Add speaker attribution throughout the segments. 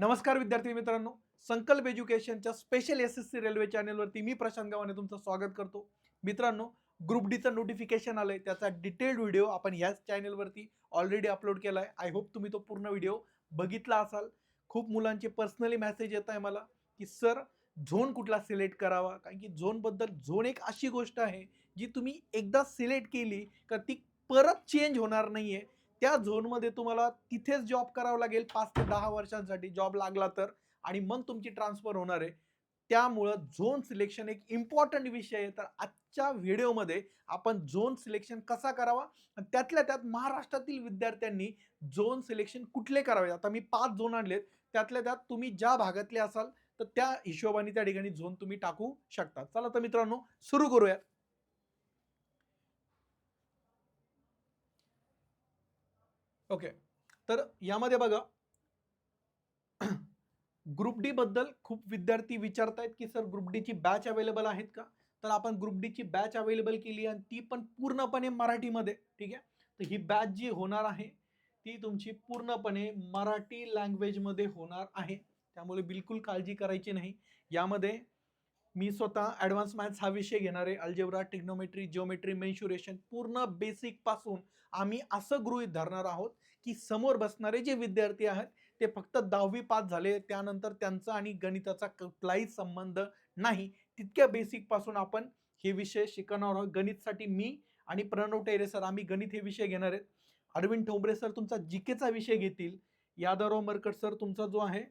Speaker 1: नमस्कार विद्यार्थी मित्रांनो, संकल्प एज्युकेशनच्या स्पेशल एस-एस-सी रेल्वे चॅनलवरती मी प्रशांत गावाने तुमचं स्वागत करतो. मित्रांनो, ग्रुप डीचं नोटिफिकेशन आलंय, त्याचा डिटेल्ड व्हिडिओ आपण याच चॅनलवरती ऑलरेडी अपलोड केला आहे. आय होप तुम्ही तो पूर्ण व्हिडिओ बघितला असाल. खूप मुलांचे पर्सनली मेसेज येत आहे मला की सर झोन कुठला सिलेक्ट करावा, कारण की झोन एक अशी गोष्ट आहे जी तुम्ही एकदा सिलेक्ट केली का ती परत चेंज होणार नाहीये. त्या झोनमध्ये तुम्हाला तिथेच जॉब करावा लागेल 5 ते 10 वर्षांसाठी जॉब लागला तर, आणि मग तुमची ट्रान्सफर होणार आहे. त्यामुळं झोन सिलेक्शन एक इम्पॉर्टंट विषय आहे. तर आजच्या व्हिडिओमध्ये आपण झोन सिलेक्शन कसा करावा आणि त्यातल्या त्यात महाराष्ट्रातील विद्यार्थ्यांनी झोन सिलेक्शन कुठले करावे. आता मी 5 झोन आणलेत, त्यातल्या त्यात तुम्ही ज्या भागातले असाल तर त्या हिशोबाने त्या ठिकाणी झोन तुम्ही टाकू शकता. चला तर मित्रांनो सुरू करूयात. ओके, तर यामध्ये बघा, ग्रुप डी बद्दल खूप विद्यार्थी विचारतायत की सर ग्रुप डी ची बॅच अवेलेबल आहेत का. तर आपण ग्रुप डी ची बॅच अवेलेबल केली आणि ती पण पूर्णपणे मराठीमध्ये. ठीक आहे, तर ही बॅच जी होणार आहे ती तुमची पूर्णपणे मराठी लँग्वेज मध्ये होणार आहे. त्यामुळे बिलकुल काळजी करायची नाही. यामध्ये मी स्वतः ॲडव्हान्स मॅथ्स हा विषय घेणार आहे. अल्जेब्रा, ट्रिग्नोमेट्री, जिओमेट्री, मेन्शुरेशन पूर्ण बेसिक पासून आम्ही असं गृहीत धरणार आहोत की समोर बसणारे जे विद्यार्थी आहेत ते फक्त 10वी पास झाले, त्यानंतर त्यांचा आणि गणिताचा कुठलाही संबंध नाही. तितक्या बेसिक पासून आपण हे विषय शिकणार आहोत. गणितसाठी मी आणि प्रणव टेरे सर आम्ही गणित हे विषय घेणार आहेत. अरविंद ठोंबरे सर तुमचा जीकेचा विषय घेतील. यादवराव मरकट सर तुमचा जो आहे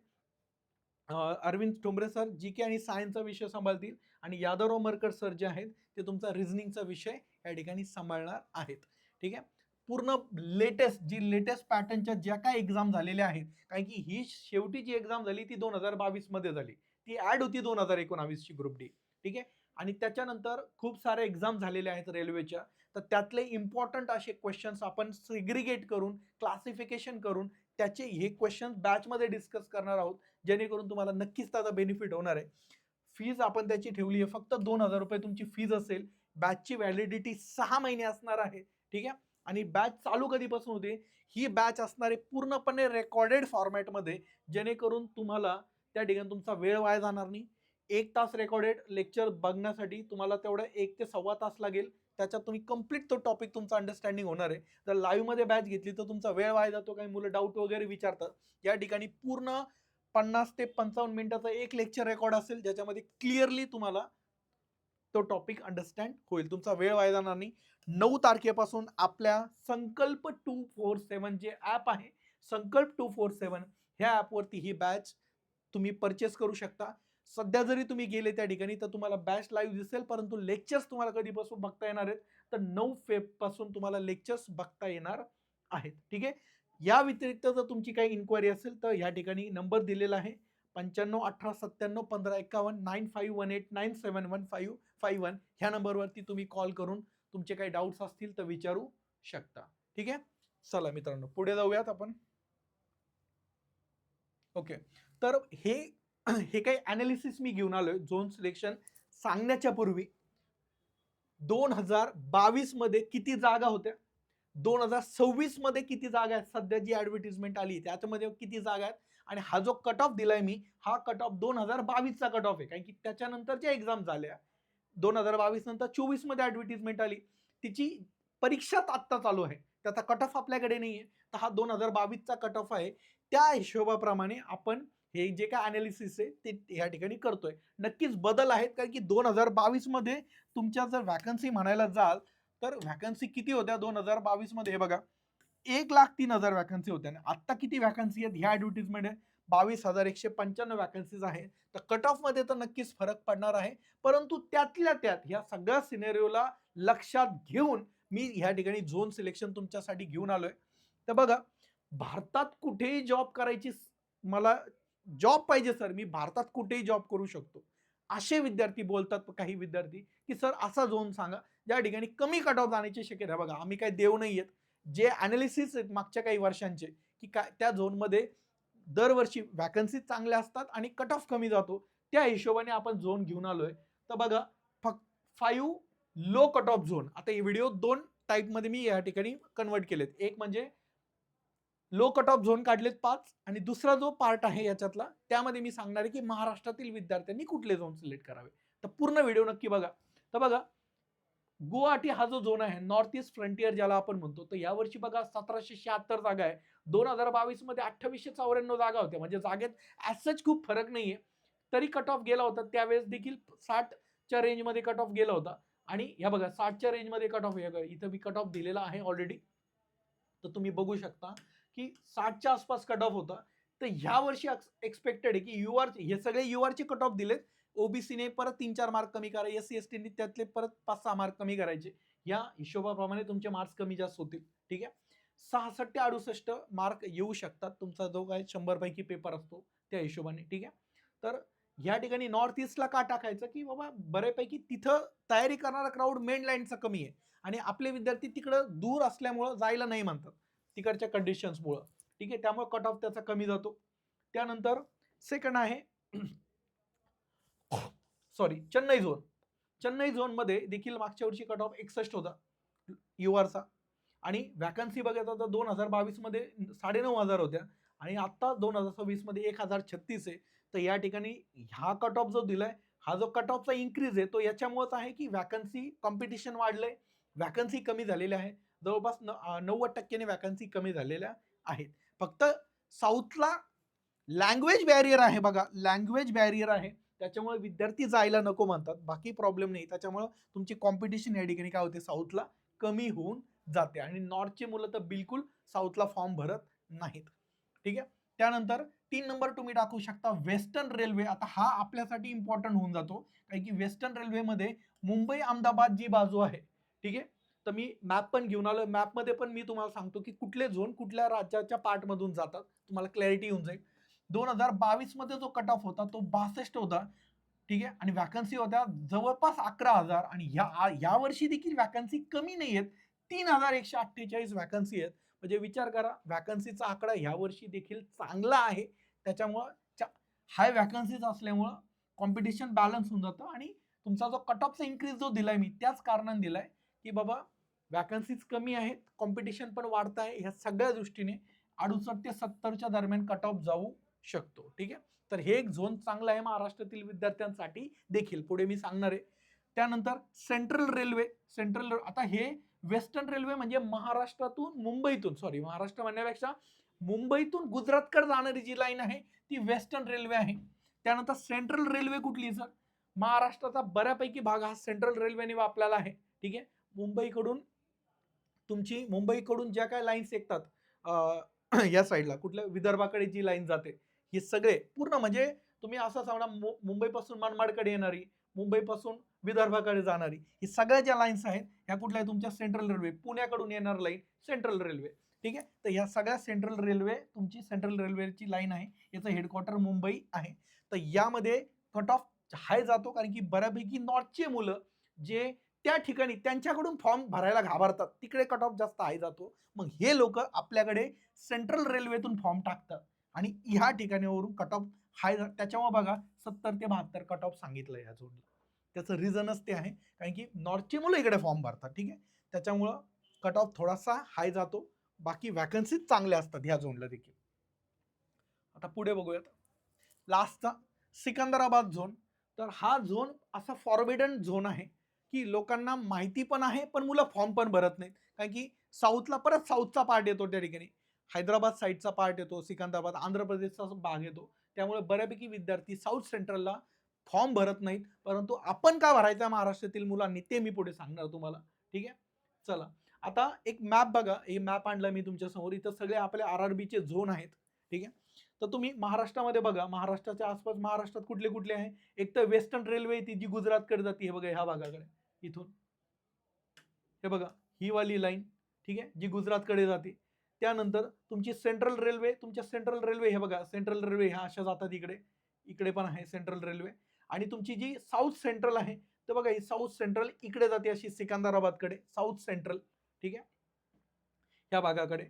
Speaker 1: अरविंद ठोंबरे सर जी के आणि सायन्सचा विषय सांभाळतील आणि यादवराव मरकट सर जे आहेत ते तुमचा रिझनिंगचा विषय या ठिकाणी सांभाळणार आहेत. ठीक आहे, पूर्ण लेटेस्ट लेटेस्ट पॅटर्नच्या ज्या काय एक्झाम झालेल्या आहेत, कारण की ही शेवटी जी एक्झाम झाली ती 2022 मध्ये झाली, ती ऍड होती 2019 ची ग्रुप डी. ठीक आहे, आणि त्याच्यानंतर खूप सारे एक्झाम झालेले आहेत रेल्वेच्या. तर त्यातले इम्पॉर्टंट असे क्वेश्चन्स आपण सेग्रिगेट करून क्लासिफिकेशन करून त्याचे हे क्वेश्चन बॅचमध्ये डिस्कस करणार आहोत, जेणेकरून तुम्हाला नक्कीच त्याचा बेनिफिट होणार आहे. फीज आपण त्याची ठेवली आहे फक्त 2,000 रुपये तुमची फीज असेल. बॅचची व्हॅलिडिटी 6 महिने असणार आहे. ठीक आहे, आणि बॅच चालू कधीपासून होते, ही बॅच असणारे पूर्णपणे रेकॉर्डेड फॉर्मॅटमध्ये, जेणेकरून तुम्हाला त्या ठिकाणी तुमचा वेळ वाया जाणार नाही. 1 तास रेकॉर्डेड लेक्चर बघण्यासाठी तुम्हाला तेवढं 1 ते 1.25 तास लागेल. त्याच्यात तुम्ही कम्प्लीट तो टॉपिक तुमचा अंडरस्टँडिंग होणार आहे. जर लाईव्हमध्ये बॅच घेतली तर तुमचा वेळ वाया जातो, काही मुलं डाऊट वगैरे विचारतात. या ठिकाणी पूर्ण 50 ते 55 मिनिटाचा एक लेक्चर रेकॉर्ड असेल, ज्याच्यामध्ये क्लिअरली तुम्हाला तो टॉपिक अंडरस्टँड होईल, तुमचा वेळ वाया जाणार नाही. 9 तारखेपासून आपल्या संकल्प 247 जे ॲप आहे, संकल्प 247 ह्या ॲपवरती ही बॅच तुम्ही परचेस करू शकता. सध्या जरी तुम्ही गेले त्या ठिकाणी तर तुम्हाला बॅच लाईव्ह दिसेल, परंतु लेक्चर्स तुम्हाला कधीपासून बघता येणार आहेत, तर 9 फेब पासून तुम्हाला लेक्चर्स बघता येणार आहेत. ठीक आहे, या व्यतिरिक्त जर तुमची काही इन्क्वायरी असेल तर या ठिकाणी नंबर दिलेला आहे 9518971551 9518971551. ह्या नंबरवरती तुम्ही कॉल करून तुमचे काही डाऊट्स असतील तर विचारू शकता. ठीक आहे, चला मित्रांनो पुढे जाऊयात आपण. ओके, तर हे हे काही अनालिसिस मी घेऊन आलोय झोन सिलेक्शन सांगण्याच्या पूर्वी. 2022 मध्ये किती जागा होत्या, 2026 मध्ये किती जागा आहेत, सध्या जी ऍडव्हर्टिजमेंट आली त्याच्यामध्ये किती जागा आहेत, आणि हा जो कट ऑफ दिलाय मी, हा कट ऑफ 2022 चा कट ऑफ आहे, कारण की त्याच्यानंतरच्या एक्झाम झाल्या. 2022 नंतर 24 मध्ये ऍडव्हर्टिजमेंट आली, तिची परीक्षा आत्ता चालू आहे, त्याचा कट ऑफ आपल्याकडे नाहीये. तर हा 2022 चा कट ऑफ आहे. त्या हिशोबाप्रमाणे आपण हे जे काय अनालिसिस आहे ते या ठिकाणी करतोय. नक्कीच बदल आहेत, कारण की 2022 मध्ये तुमच्या जर वॅकन्सी म्हणायला जाल तर वॅकन्सी किती होत्या 2022 मध्ये, हे बघा 1,03,000 वॅकन्सी होत्या. आता किती वॅकन्सी आहेत ह्या ऍडव्हर्टिजमेंट आहे, 22,195 वॅकन्सीज आहेत. तर कट ऑफ मध्ये तर नक्कीच फरक पडणार आहे, परंतु त्यातल्या त्यात ह्या सगळ्या सिनेरिओला लक्षात घेऊन मी ह्या ठिकाणी झोन सिलेक्शन तुमच्यासाठी घेऊन आलोय. तर बघा, भारतात कुठेही जॉब करायची, मला जॉब पाहिजे सर, मी भारतात कुठेही जॉब करू शकतो, असे विद्यार्थी बोलतात. काही विद्यार्थी की सर असा झोन सांगा ज्या ठिकाणी कमी कट ऑफ जाण्याची शक्यता. बघा, आम्ही काय देव नाहीयेत, जे अनालिसिस आहेत मागच्या काही वर्षांचे की काय त्या झोनमध्ये दरवर्षी वॅकन्सी चांगल्या असतात आणि कट ऑफ कमी जातो, त्या हिशोबाने आपण झोन घेऊन आलोय. तर बघा, फक्त 5 लो कट ऑफ झोन. आता हे व्हिडिओ 2 टाईप मध्ये मी या ठिकाणी कन्वर्ट केलेत. एक म्हणजे लो कट ऑफ झोन काढलेत 5 आणि दुसरा जो पार्ट आहे याच्यातला त्यामध्ये मी सांगणार आहे की महाराष्ट्रातील विद्यार्थ्यांनी कुठले झोन सिलेक्ट करावे. तर पूर्ण व्हिडिओ नक्की बघा. तर बघा, गुवाहाटी हा जो झोन आहे, नॉर्थ ईस्ट फ्रंटियर ज्याला आपण म्हणतो, तर यावर्षी बघा 1776 जागा आहे. 2022 मध्ये 2894 जागा होत्या, म्हणजे जागेत ऍज सच खूप फरक नाहीये. तरी कट ऑफ गेला होता त्यावेळेस देखील 60च्या रेंजमध्ये कट ऑफ गेला होता. आणि ह्या बघा 60च्या रेंजमध्ये कट ऑफ, इथं मी कट ऑफ दिलेला आहे ऑलरेडी. तर तुम्ही बघू शकता की 60च्या आसपास कट ऑफ होता. तर ह्या वर्षी एक्सपेक्टेड आहे की युआर, हे सगळे युआरचे कट ऑफ दिलेत. ओबीसीने परत 3-4 मार्क कमी करायचे, एससी-एसटीने त्यातले परत 5-6 मार्क कमी करायचे. या हिशोबाप्रमाणे तुमचे मार्क्स कमी जास्त होतील. ठीक आहे. 66 ते 68 मार्क येऊ शकतात तुमचा जो काय 100 पैकी पेपर असतो त्या हिशोबाने. ठीक आहे. तर या ठिकाणी नॉर्थ ईस्टला का टाकायचं की बाबा बऱ्यापैकी तिथं तयारी करणारा क्राऊड मेन लाईनचा कमी आहे आणि आपले विद्यार्थी तिकडं दूर असल्यामुळं जायला नाही म्हणतात तिकडच्या कंडिशन्समुळं. ठीक आहे. त्यामुळे कट ऑफ त्याचा कमी जातो. त्यानंतर सेकंड आहे sorry Chennai zone. Chennai zone मध्ये देखील मागच्या वर्षी कट ऑफ 61 होता युआरचा आणि वॅकन्सी बघायचा तर 2022 मध्ये 9,500 होत्या आणि आता 2026 मध्ये 1036 आहे. तर या ठिकाणी हा कट ऑफ जो दिलाय, हा जो कट ऑफचा इन्क्रीज आहे तो याच्यामुळेच आहे की वॅकन्सी कॉम्पिटिशन वाढलंय, वॅकन्सी कमी झालेल्या आहे. जवळपास 90% वॅकन्सी कमी झालेल्या आहेत. फक्त साऊथला लँग्वेज बॅरियर आहे बघा, लँग्वेज बॅरियर आहे त्याच्यामुळे विद्यार्थी जायला नको म्हणतात, बाकी प्रॉब्लेम नाही. त्याच्यामुळे तुमची कॉम्पिटिशन या ठिकाणी काय होते, साऊथला कमी होऊन जाते आणि नॉर्थचे मुलं तर बिलकुल साऊथला फॉर्म भरत नाहीत. ठीक आहे. त्यानंतर 3 नंबर तुम्ही टाकू शकता वेस्टर्न रेल्वे. आता हा आपल्यासाठी इम्पॉर्टंट होऊन जातो कारण की वेस्टर्न रेल्वेमध्ये मुंबई अहमदाबाद जी बाजू आहे, ठीक आहे. तर मी मॅप पण घेऊन आलो. मॅपमध्ये पण मी तुम्हाला सांगतो की कुठले झोन कुठल्या राज्याच्या पार्टमधून जातात, तुम्हाला क्लॅरिटी येऊन जाईल. 2022 मध्ये जो कट ऑफ होता तो 62 होता. ठीक आहे. आणि वॅकन्सी होत्या जवळपास 11,000 आणि या वर्षी देखील वॅकन्सी कमी नाही आहेत. 3,148 वॅकन्सी आहेत. म्हणजे विचार करा, वॅकन्सीचा आकडा ह्या वर्षी देखील चांगला आहे. त्याच्यामुळं हाय वॅकन्सीज असल्यामुळं कॉम्पिटिशन बॅलन्स होऊन जातं आणि तुमचा जो कट ऑफचा इन्क्रीज जो दिलाय मी त्याच कारणाने दिलाय की बाबा वॅकन्सीज कमी आहेत, कॉम्पिटिशन पण वाढत आहे. ह्या सगळ्या दृष्टीने 68 ते 70च्या दरम्यान कट ऑफ जाऊ शकतो. ठीक आहे. तर हे एक झोन चांगला आहे महाराष्ट्रातील विद्यार्थ्यांसाठी देखील, पुढे मी सांगणार आहे. त्यानंतर सेंट्रल रेल्वे. आता हे वेस्टर्न रेल्वे म्हणजे महाराष्ट्रातून मुंबईतून, सॉरी महाराष्ट्र म्हणण्यापेक्षा मुंबईतून गुजरातकडे जाणारी जी लाईन आहे ती वेस्टर्न रेल्वे आहे. त्यानंतर सेंट्रल रेल्वे कुठली सर, महाराष्ट्राचा बऱ्यापैकी भाग हा सेंट्रल रेल्वेने व्यापलेला आहे. ठीक आहे. मुंबईकडून ज्या काय लाईन्स येतात या साईडला कुठल्या विदर्भाकडे जी लाईन जाते, हे सगळे पूर्ण म्हणजे तुम्ही असं सांगा मुंबईपासून मनमाडकडे येणारी, मुंबईपासून विदर्भाकडे जाणारी, ही सगळ्या ज्या लाईन्स आहेत ह्या कुठल्या तुमच्या सेंट्रल रेल्वे, पुण्याकडून येणार लाईन सेंट्रल रेल्वे. ठीक आहे. तर ह्या सगळ्या सेंट्रल रेल्वे तुमची सेंट्रल रेल्वेची लाईन आहे, याचं हेडक्वार्टर मुंबई आहे. तर यामध्ये कट ऑफ हाय जातो कारण की बऱ्यापैकी नॉर्थचे मुलं जे त्या ठिकाणी त्यांच्याकडून फॉर्म भरायला घाबरतात, तिकडे कट ऑफ जास्त हाय जातो. मग हे लोक आपल्याकडे सेंट्रल रेल्वेतून फॉर्म टाकतात आणि ह्या ठिकाणीवरून कट ऑफ हाय. त्याच्यामुळे बघा 70 ते 72 कट ऑफ सांगितलं या झोनला. त्याचं रिझनच ते आहे कारण की नॉर्थची मुलं इकडे फॉर्म भरतात. ठीक आहे. त्याच्यामुळं कट ऑफ थोडासा हाय जातो, बाकी वॅकन्सीज चांगल्या असतात ह्या झोनला देखील. आता पुढे बघूयात लास्टचा सिकंदराबाद झोन. तर हा झोन असा फॉरबिडन झोन आहे की लोकांना माहिती पण आहे पण मुलं फॉर्म पण भरत नाहीत कारण की साऊथला परत साऊथचा पार्ट येतो, त्या ठिकाणी हैदराबाद साईडचा पार्ट येतो, सिकंदराबाद आंध्र प्रदेशचा भाग येतो. त्यामुळे बऱ्यापैकी विद्यार्थी साऊथ सेंट्रलला फॉर्म भरत नाहीत. परंतु आपण का भरायचा महाराष्ट्रातील मुलांनी ते मी पुढे सांगणार तुम्हाला. ठीक आहे. चला आता एक मॅप बघा, हे मॅप आणलं मी तुमच्या समोर. इथं सगळे आपले आरआरबीचे झोन आहेत. ठीक आहे. तर तुम्ही महाराष्ट्रामध्ये बघा, महाराष्ट्राच्या आसपास महाराष्ट्रात कुठले कुठले आहे, एक तर वेस्टर्न रेल्वे ती जी गुजरातकडे जाते, हे बघा ह्या भागाकडे इथून, हे बघा ही वाली लाईन. ठीक आहे. जी गुजरातकडे जाते. त्यानंतर तुमची सेंट्रल रेल्वे, तुमच्या सेंट्रल रेल्वे हे बघा, सेंट्रल रेल्वे ह्या अशा जातात इकडे, इकडे पण आहे सेंट्रल रेल्वे. आणि तुमची जी साऊथ सेंट्रल आहे तर बघा ही साऊथ सेंट्रल इकडे जाते अशी सिकंदराबादकडे, साऊथ सेंट्रल. ठीक आहे. या भागाकडे.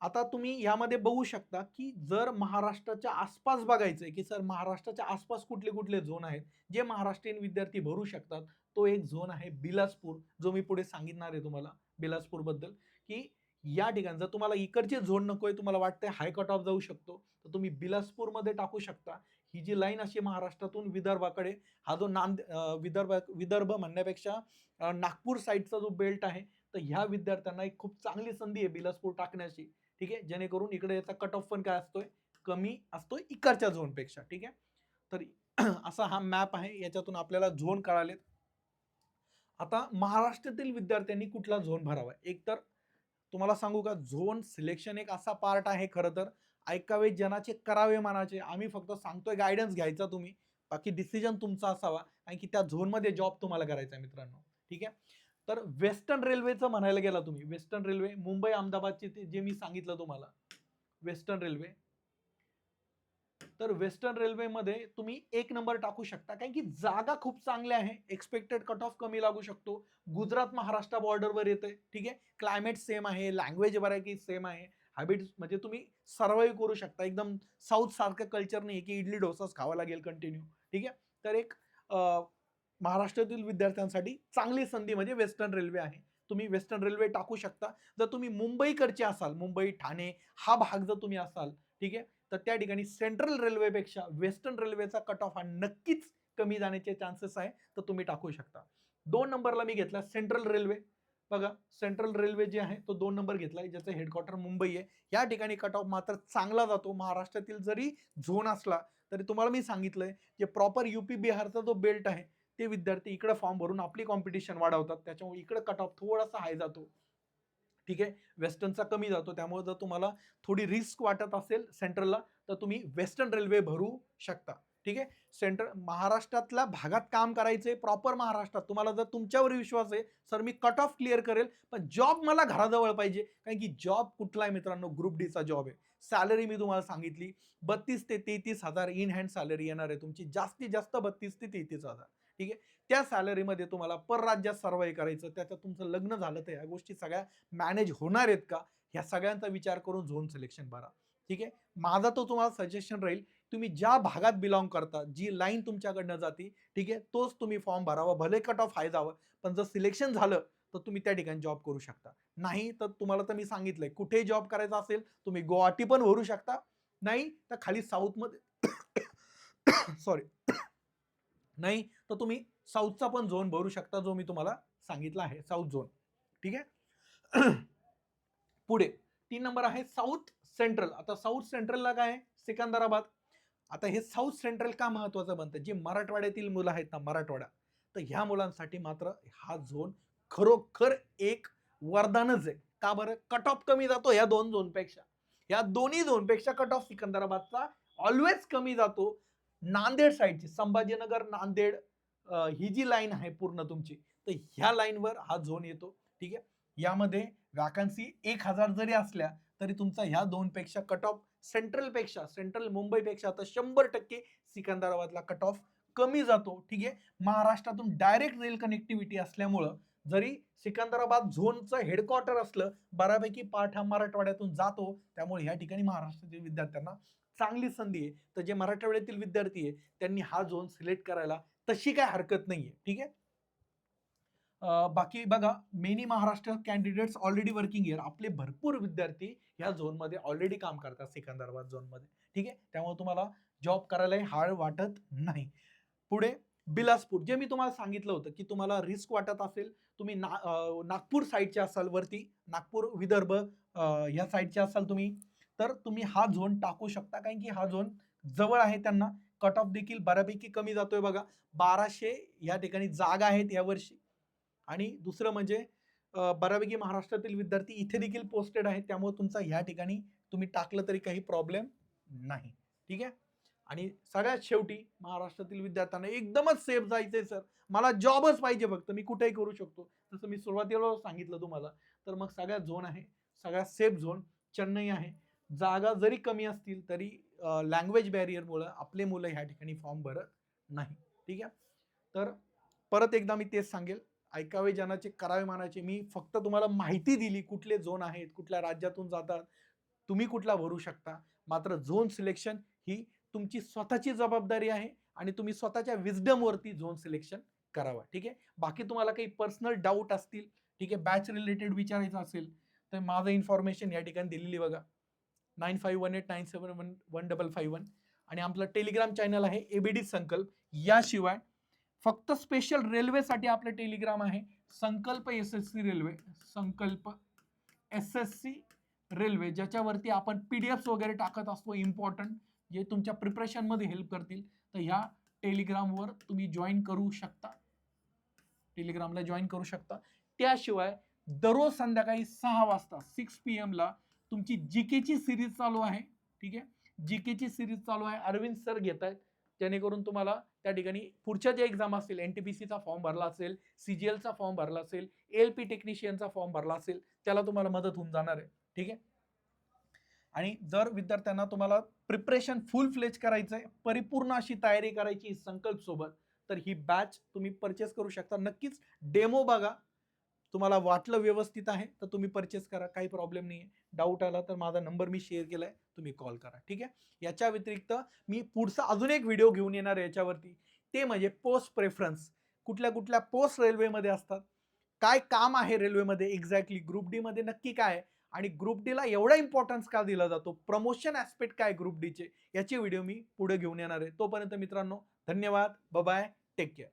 Speaker 1: आता तुम्ही यामध्ये बघू शकता की जर महाराष्ट्राच्या आसपास बघायचंय की सर महाराष्ट्राच्या आसपास कुठले कुठले झोन आहेत जे महाराष्ट्रीयन विद्यार्थी भरू शकतात, तो एक झोन आहे बिलासपूर, जो मी पुढे सांगितणार आहे तुम्हाला बिलासपूर बद्दल. की या ठिकाणी जर तुम्हाला इकडचे झोन नकोय, तुम्हाला वाटतंय हाय कट ऑफ जाऊ शकतो, तर तुम्ही बिलासपूरमध्ये टाकू शकता. ही जी लाईन अशी महाराष्ट्रातून विदर्भाकडे, हा जो विदर्भ म्हणण्यापेक्षा नागपूर साईडचा जो बेल्ट आहे, तर ह्या विद्यार्थ्यांना एक खूप चांगली संधी आहे बिलासपूर टाकण्याची. ठीक आहे, जेणेकरून इकडे याचा कट ऑफ पण काय असतोय, कमी असतोय इकडच्या झोनपेक्षा. ठीक आहे, तर असा हा मॅप आहे, याच्यातून आपल्याला झोन कळालेत. आता महाराष्ट्रातील विद्यार्थ्यांनी कुठला झोन भरावा, एक तर तुम्हाला सांगू का, झोन सिलेक्शन एक असा पार्ट आहे खरं तर, ऐकावे जनाचे करावे मनाचे. आम्ही फक्त सांगतोय, गायडन्स घ्यायचा तुम्ही, बाकी डिसिजन तुमचा असावा, कारण की त्या झोनमध्ये जॉब तुम्हाला करायचा आहे मित्रांनो. ठीक आहे, तर वेस्टर्न रेल्वेचं म्हणायला गेला तुम्ही, वेस्टर्न रेल्वे मुंबई अहमदाबादचे जे मी सांगितलं तुम्हाला वेस्टर्न रेल्वे, तर वेस्टर्न रेल्वेमध्ये तुम्ही एक नंबर टाकू शकता, कारण की जागा खूप चांगल्या आहे, एक्सपेक्टेड कट ऑफ कमी लागू शकतो. गुजरात महाराष्ट्र बॉर्डरवर येते. ठीक आहे, क्लायमेट सेम आहे, लँग्वेज बऱ्यापैकी सेम आहे, हॅबिट्स म्हणजे तुम्ही सर्वाइव्ह करू शकता. एकदम साऊथ सारखं कल्चर नाही की इडली डोसाच खावा लागेल कंटिन्यू. ठीक आहे, तर एक महाराष्ट्रातील विद्यार्थ्यांसाठी चांगली संधी म्हणजे वेस्टर्न रेल्वे आहे. तुम्ही वेस्टर्न रेल्वे टाकू शकता. जर तुम्ही मुंबईकडचे असाल, मुंबई ठाणे हा भाग जर तुम्ही असाल, ठीक आहे, तर त्या ठिकाणी सेंट्रल रेल्वेपेक्षा वेस्टर्न रेल्वेचा कट ऑफ हा नक्कीच कमी जाण्याचे चान्सेस आहे, तर तुम्ही टाकू शकता. 2 नंबरला मी घेतला सेंट्रल रेल्वे. बघा, सेंट्रल रेल्वे जे आहे तो 2 नंबर घेतलाय, ज्याचं हेडक्वार्टर मुंबई आहे. या ठिकाणी कट ऑफ मात्र चांगला जातो. महाराष्ट्रातील जरी झोन असला तरी तुम्हाला मी सांगितलंय, जे प्रॉपर यूपी बिहारचा जो बेल्ट आहे, ते विद्यार्थी इकडे फॉर्म भरून आपली कॉम्पिटिशन वाढवतात, त्याच्यामुळे इकडे कट ऑफ थोडासा हाय जातो. ठीक आहे, वेस्टर्नचा कमी जातो. त्यामुळे जर तुम्हाला थोडी रिस्क वाटत असेल सेंट्रलला, तर तुम्ही वेस्टर्न रेल्वे भरू शकता. ठीक आहे, सेंट्रल महाराष्ट्रातल्या भागात काम करायचंय, प्रॉपर महाराष्ट्रात, तुम्हाला जर तुमच्यावर विश्वास आहे, सर मी कट ऑफ क्लिअर करेल, पण जॉब मला घराजवळ पाहिजे, कारण की जॉब कुठला आहे मित्रांनो, ग्रुप डी चा जॉब आहे. सॅलरी मी तुम्हाला सांगितली 32 ते 33,000 इन हँड सॅलरी येणार आहे तुमची, जास्तीत जास्त 32 ते 33,000. ठीक आहे, त्या सॅलरीमध्ये तुम्हाला परराज्यात सर्वाइव्ह करायचं, त्याच्यात तुमचं लग्न झालं तर ह्या गोष्टी सगळ्या मॅनेज होणार आहेत का, ह्या सगळ्यांचा विचार करून झोन सिलेक्शन भरा. ठीक आहे, माझा तो तुम्हाला सजेशन राहील, तुम्ही ज्या भागात बिलॉंग करता, जी लाईन तुमच्याकडनं जाती, ठीक आहे, तोच तुम्ही फॉर्म भरावा, भले कट ऑफ हाय जावं, पण जर सिलेक्शन झालं तर तुम्ही त्या ठिकाणी जॉब करू शकता. नाही तर तुम्हाला तर मी सांगितलंय, कुठेही जॉब करायचा असेल तुम्ही गुवाहाटी पण भरू शकता, नाही तर खाली साऊथमध्ये सॉरी नाही तर तुम्ही साऊथचा पण झोन भरू शकता, जो मी तुम्हाला सांगितला आहे, साऊथ झोन. ठीक आहे, पुढे 3 नंबर आहे साऊथ सेंट्रल. आता साऊथ सेंट्रलला काय आहे, सिकंदराबाद. आता हे साऊथ सेंट्रल का महत्वाचं बनतं, जे मराठवाड्यातील मुलं आहेत ना, मराठवाडा, तर ह्या मुलांसाठी मात्र हा झोन खरोखर एक वरदानच आहे. का बरं, कट ऑफ कमी जातो ह्या 2 झोनपेक्षा, या दोन्ही झोनपेक्षा कट ऑफ सिकंदराबादचा ऑलवेज कमी जातो. नांदेड साईडची संभाजीनगर नांदेड ही जी लाईन आहे पूर्ण तुमची, तर ह्या लाईनवर हा झोन येतो. ठीक आहे, यामध्ये वॅकन्सी 1000 जरी असल्या तरी तुमचा ह्या 2 पेक्षा कट ऑफ सेंट्रल मुंबईपेक्षा आता 100% सिकंदराबादला कट ऑफ कमी जातो. ठीक आहे, महाराष्ट्रातून डायरेक्ट रेल कनेक्टिव्हिटी असल्यामुळं जरी सिकंदराबाद झोनचं हेडक्वार्टर असलं, बऱ्यापैकी पार्ट हा मराठवाड्यातून जातो, त्यामुळे ह्या ठिकाणी महाराष्ट्रातील विद्यार्थ्यांना चांगली संधी आहे. तर जे मराठवाड्यातील विद्यार्थी आहे त्यांनी हा झोन सिलेक्ट करायला तशी काय हरकत नाहीये. ठीक आहे, बाकी बघा, many Maharashtra candidates already working here, आपले भरपूर विद्यार्थी ह्या झोनमध्ये ऑलरेडी काम करतात, सिकंदराबाद झोनमध्ये. ठीक आहे, त्यामुळे तुम्हाला जॉब करायलाही हार्ड वाटत नाही. पुढे बिलासपूर, जे मी तुम्हाला सांगितलं होतं की तुम्हाला रिस्क वाटत असेल, तुम्ही नागपूर साईडचे असाल, वरती नागपूर विदर्भ ह्या साईडचे असाल तुम्ही, तर तुम्ही हा झोन टाकू शकता, कारण की हा झोन जवळ आहे त्यांना. कट ऑफ देखील बऱ्यापैकी कमी जातोय. बघा, 1200 या ठिकाणी जागा आहेत यावर्षी, आणि दुसरं म्हणजे बऱ्यापैकी महाराष्ट्रातील विद्यार्थी इथे देखील पोस्टेड आहेत, त्यामुळे तुमचा ह्या ठिकाणी तुम्ही टाकलं तरी काही प्रॉब्लेम नाही. ठीक आहे, आणि सगळ्यात शेवटी महाराष्ट्रातील विद्यार्थ्यांना एकदमच सेफ जायचंय, सर मला जॉबच पाहिजे, फक्त मी कुठेही करू शकतो, जसं मी सुरुवातीला सांगितलं तुम्हाला, तर मग सगळ्यात झोन आहे, सगळ्यात सेफ झोन चेन्नई आहे. जागा जरी कमी असतील तरी लँग्वेज बॅरियरमुळे आपले मुलं ह्या ठिकाणी फॉर्म भरत नाही. ठीक आहे, तर परत एकदा मी तेच सांगेल, ऐकावे जनाचे करावे मानाचे. मी फक्त तुम्हाला माहिती दिली, कुठले झोन आहेत, कुठल्या राज्यातून जातात, तुम्ही कुठला भरू शकता. मात्र झोन सिलेक्शन ही तुमची स्वतःची जबाबदारी आहे, आणि तुम्ही स्वतःच्या विजडम वरती झोन सिलेक्शन करावा. ठीक आहे, बाकी तुम्हाला काही पर्सनल डाऊट असतील, ठीक आहे, बॅच रिलेटेड विचारायचं असेल, तर माझं इन्फॉर्मेशन या ठिकाणी दिलेली बघा 9518971155 आणि आपलं टेलिग्राम चॅनल आहे एबीडी संकल्प. याशिवाय फक्त स्पेशल रेल्वेसाठी आपलं टेलिग्राम आहे संकल्प SSC रेल्वे, संकल्प SSC रेल्वे, ज्याच्यावरती आपण पीडीएफ वगैरे टाकत असतो इम्पॉर्टंट, जे तुमच्या प्रिपरेशन मध्ये हेल्प करतील. तर ह्या टेलिग्रामवर तुम्ही जॉईन करू शकता, टेलिग्रामला जॉईन करू शकता. त्याशिवाय दररोज संध्याकाळी 6 वाजता 6 PM ला तुमची जीकेची सिरीज चालू आहे. ठीक आहे, जीकेची सिरीज चालू आहे, अरविंद सर घेत आहेत, जेणेकरून तुम्हाला त्या ठिकाणी पुढच्या जे एक्झाम असतील, एनटीपीसीचा फॉर्म भरला असेल, सीजीएलचा फॉर्म भरला असेल, एलपी टेक्निशियनचा फॉर्म भरला असेल, त्याला तुम्हाला मदत होऊन जाणार आहे. ठीक आहे, आणि जर विद्यार्थ्यांना तुम्हाला प्रिपरेशन फुल फ्लेज करायचंय, परिपूर्ण अशी तयारी करायची संकल्प सोबत, तर ही बॅच तुम्ही परचेस करू शकता. नक्कीच डेमो बघा, तुम्हाला वाटलं व्यवस्थित आहे तर तुम्ही परचेस करा, काही प्रॉब्लेम नाही आहे. डाऊट आला तर माझा नंबर मी शेअर केलाय, तुम्ही कॉल करा. ठीक आहे, याच्या व्यतिरिक्त मी पुढचा अजून एक व्हिडिओ घेऊन येणार आहे याच्यावरती, ते म्हणजे पोस्ट प्रेफरन्स. कुठल्या कुठल्या पोस्ट रेल्वेमध्ये असतात, काय काम आहे रेल्वेमध्ये एक्झॅक्टली, ग्रुप डी मध्ये नक्की काय आहे, आणि ग्रुप डी ला एवढा इम्पॉर्टन्स का दिला जातो, प्रमोशन ऍस्पेक्ट काय ग्रुप डी चे, याची व्हिडिओ मी पुढे घेऊन येणार आहे. तोपर्यंत मित्रांनो धन्यवाद, बाय बाय, टेक केअर.